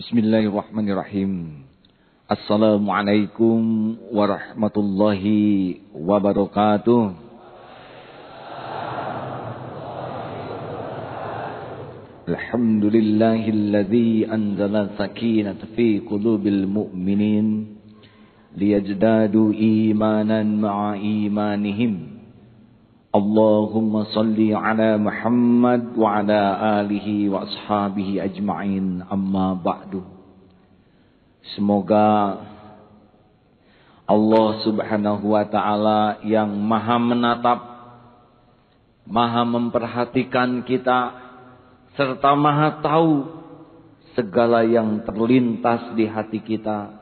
Bismillahirrahmanirrahim. Assalamualaikum warahmatullahi wabarakatuh. Alhamdulillahilladzi anzala sakinata fi qulubil mu'minin liyazdadu imanan ma'a imanihim. Allahumma salli ala Muhammad wa ala alihi wa ashabihi ajma'in, amma ba'du. Semoga Allah subhanahu wa ta'ala yang maha menatap, maha memperhatikan kita, serta maha tahu segala yang terlintas di hati kita,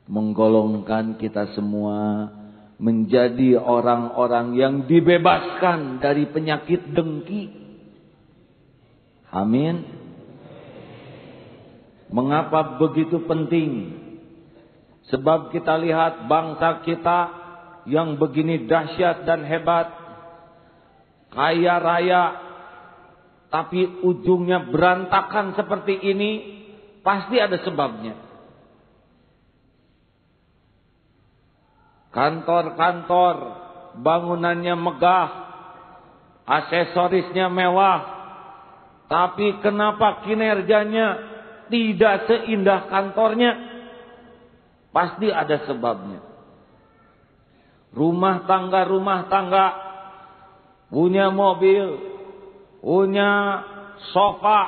menggolongkan kita semua menjadi orang-orang yang dibebaskan dari penyakit dengki. Amin. Mengapa begitu penting? Sebab kita lihat bangsa kita yang begini dahsyat dan hebat, kaya raya, tapi ujungnya berantakan seperti ini, pasti ada sebabnya. Kantor-kantor bangunannya megah, aksesorisnya mewah, tapi kenapa kinerjanya tidak seindah kantornya? Pasti ada sebabnya. Rumah tangga punya mobil, punya sofa,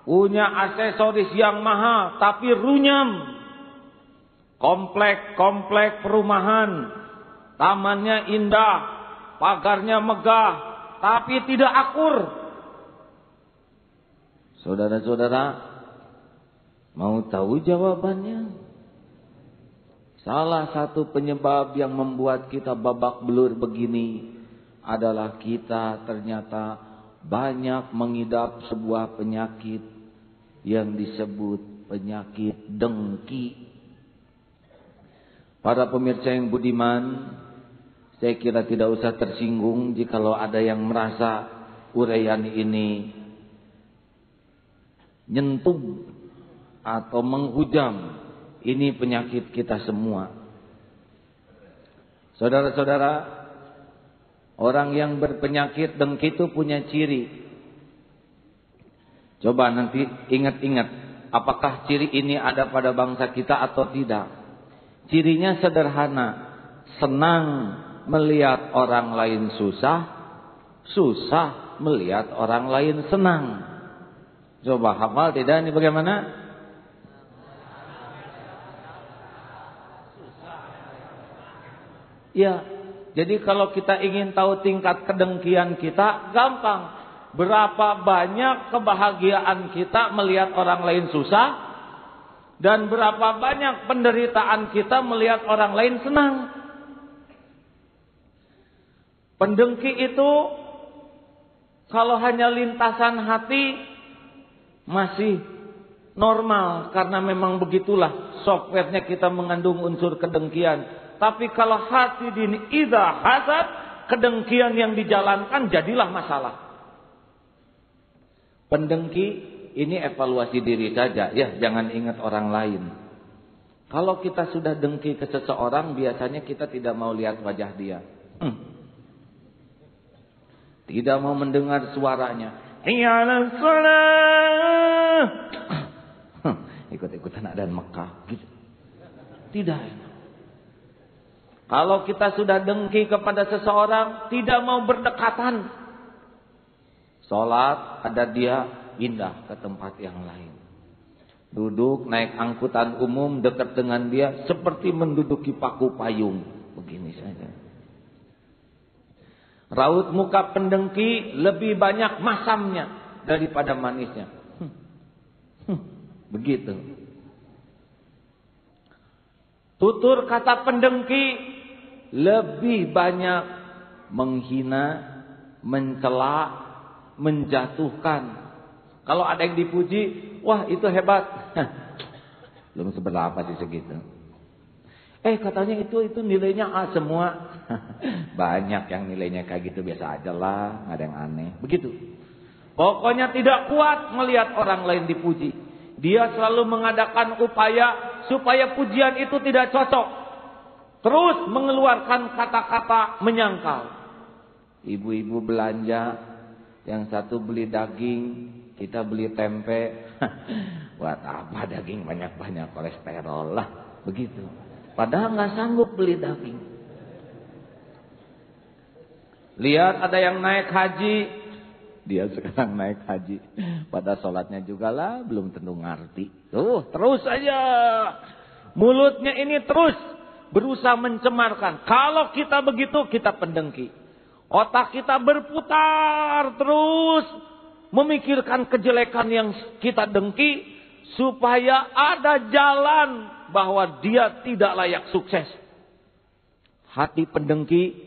punya aksesoris yang mahal, tapi runyam. Komplek perumahan, tamannya indah, pagarnya megah, tapi tidak akur. Saudara-saudara, mau tahu jawabannya? Salah satu penyebab yang membuat kita babak belur begini adalah kita ternyata banyak mengidap sebuah penyakit yang disebut penyakit dengki. Para pemirsa yang budiman, saya kira tidak usah tersinggung jikalau ada yang merasa uraian ini nyentuh atau menghujam. Ini penyakit kita semua. Saudara-saudara, orang yang berpenyakit dengki itu punya ciri. Coba nanti ingat-ingat, apakah ciri ini ada pada bangsa kita atau tidak? Cirinya sederhana, senang melihat orang lain susah, susah melihat orang lain senang. Coba hafal tidak ini bagaimana? Ya, jadi kalau kita ingin tahu tingkat kedengkian kita, gampang. Berapa banyak kebahagiaan kita melihat orang lain susah, dan berapa banyak penderitaan kita melihat orang lain senang. Pendengki itu kalau hanya lintasan hati masih normal, karena memang begitulah softwarenya kita mengandung unsur kedengkian. Tapi kalau hati ini idza hasad, kedengkian yang dijalankan jadilah masalah. Pendengki ini evaluasi diri saja, ya, jangan ingat orang lain. Kalau kita sudah dengki ke seseorang, biasanya kita tidak mau lihat wajah dia. Tidak mau mendengar suaranya. Ikut-ikutan adaan Mekah gitu. Tidak. Kalau kita sudah dengki kepada seseorang, tidak mau berdekatan. Sholat, ada dia, pindah ke tempat yang lain. Duduk naik angkutan umum dekat dengan dia seperti menduduki paku payung. Begini saja. Raut muka pendengki lebih banyak masamnya daripada manisnya. Begitu. Tutur kata pendengki lebih banyak menghina, mencela, menjatuhkan. Kalau ada yang dipuji, wah itu hebat. Belum seberapa sih segitu. Katanya itu nilainya A semua. Banyak yang nilainya kayak gitu, biasa aja lah, nggak ada yang aneh. Begitu. Pokoknya tidak kuat melihat orang lain dipuji. Dia selalu mengadakan upaya supaya pujian itu tidak cocok. Terus mengeluarkan kata-kata menyangkal. Ibu-ibu belanja, yang satu beli daging, kita beli tempe. Buat apa daging banyak-banyak, kolesterol lah. Begitu. Padahal nggak sanggup beli daging. Lihat ada yang naik haji. Dia sekarang naik haji. Pada sholatnya juga lah belum tentu ngerti. Tuh terus aja. Mulutnya ini terus berusaha mencemarkan. Kalau kita begitu kita pendengki. Otak kita berputar terus. Memikirkan kejelekan yang kita dengki. Supaya ada jalan bahwa dia tidak layak sukses. Hati pendengki.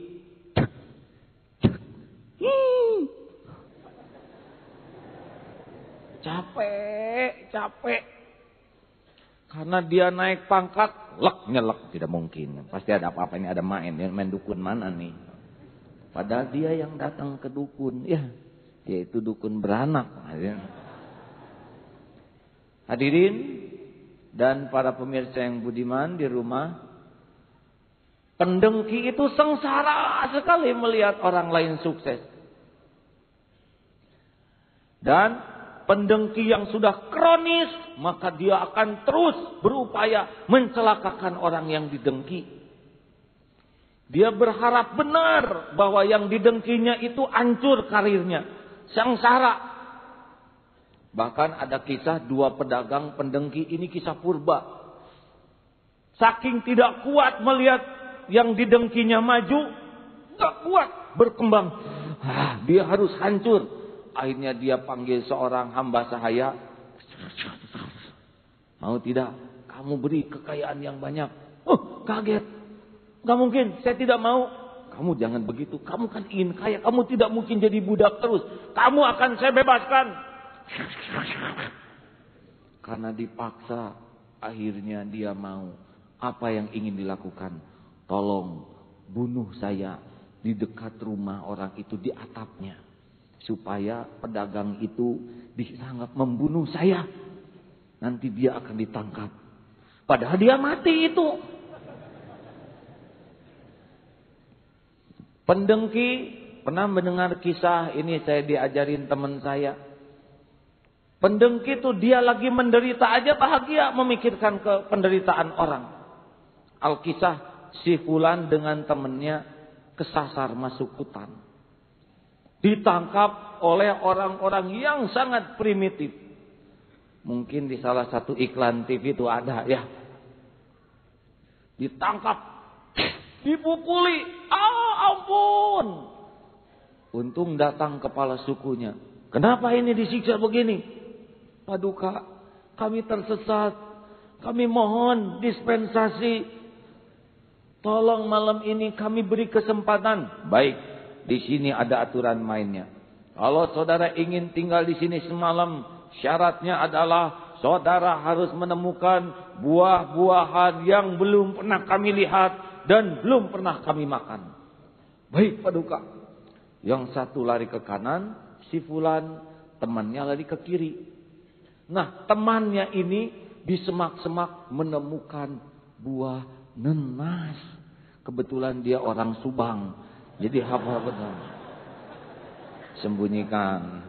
Capek. Karena dia naik pangkat, nyelek tidak mungkin. Pasti ada apa-apa, ini ada main dukun mana nih. Padahal dia yang datang ke dukun, ya, yaitu dukun beranak. Hadirin dan para pemirsa yang budiman di rumah, pendengki itu sengsara sekali melihat orang lain sukses. Dan pendengki yang sudah kronis, maka dia akan terus berupaya mencelakakan orang yang didengki. Dia berharap benar bahwa yang didengkinya itu hancur karirnya, sengsara. Bahkan ada kisah dua pedagang pendengki, ini kisah purba. Saking tidak kuat melihat yang didengkinya maju, gak kuat berkembang. Dia harus hancur. Akhirnya dia panggil seorang hamba sahaya. Mau tidak? Kamu beri kekayaan yang banyak. Oh, kaget. Gak mungkin, saya tidak mau. Kamu jangan begitu. Kamu kan ingin kaya. Kamu tidak mungkin jadi budak terus. Kamu akan saya bebaskan. Karena dipaksa, akhirnya dia mau. Apa yang ingin dilakukan? Tolong bunuh saya di dekat rumah orang itu, di atapnya. Supaya pedagang itu dianggap membunuh saya. Nanti dia akan ditangkap. Padahal dia mati itu. Pendengki, pernah mendengar kisah ini, saya diajarin teman saya. Pendengki itu dia lagi menderita aja bahagia memikirkan ke penderitaan orang. Alkisah si fulan dengan temannya kesasar masuk hutan. Ditangkap oleh orang-orang yang sangat primitif. Mungkin di salah satu iklan TV itu ada ya. Ditangkap, dipukuli, ampun. Untung datang kepala sukunya. Kenapa ini disiksa begini? Paduka, kami tersesat. Kami mohon dispensasi. Tolong malam ini kami beri kesempatan. Baik. Di sini ada aturan mainnya. Kalau saudara ingin tinggal di sini semalam, syaratnya adalah saudara harus menemukan buah-buahan yang belum pernah kami lihat dan belum pernah kami makan. Baik, Paduka. Yang satu lari ke kanan, si fulan, temannya lari ke kiri. Nah, temannya ini di semak-semak menemukan buah nenas. Kebetulan dia orang Subang. Jadi hafal betul. Sembunyikan.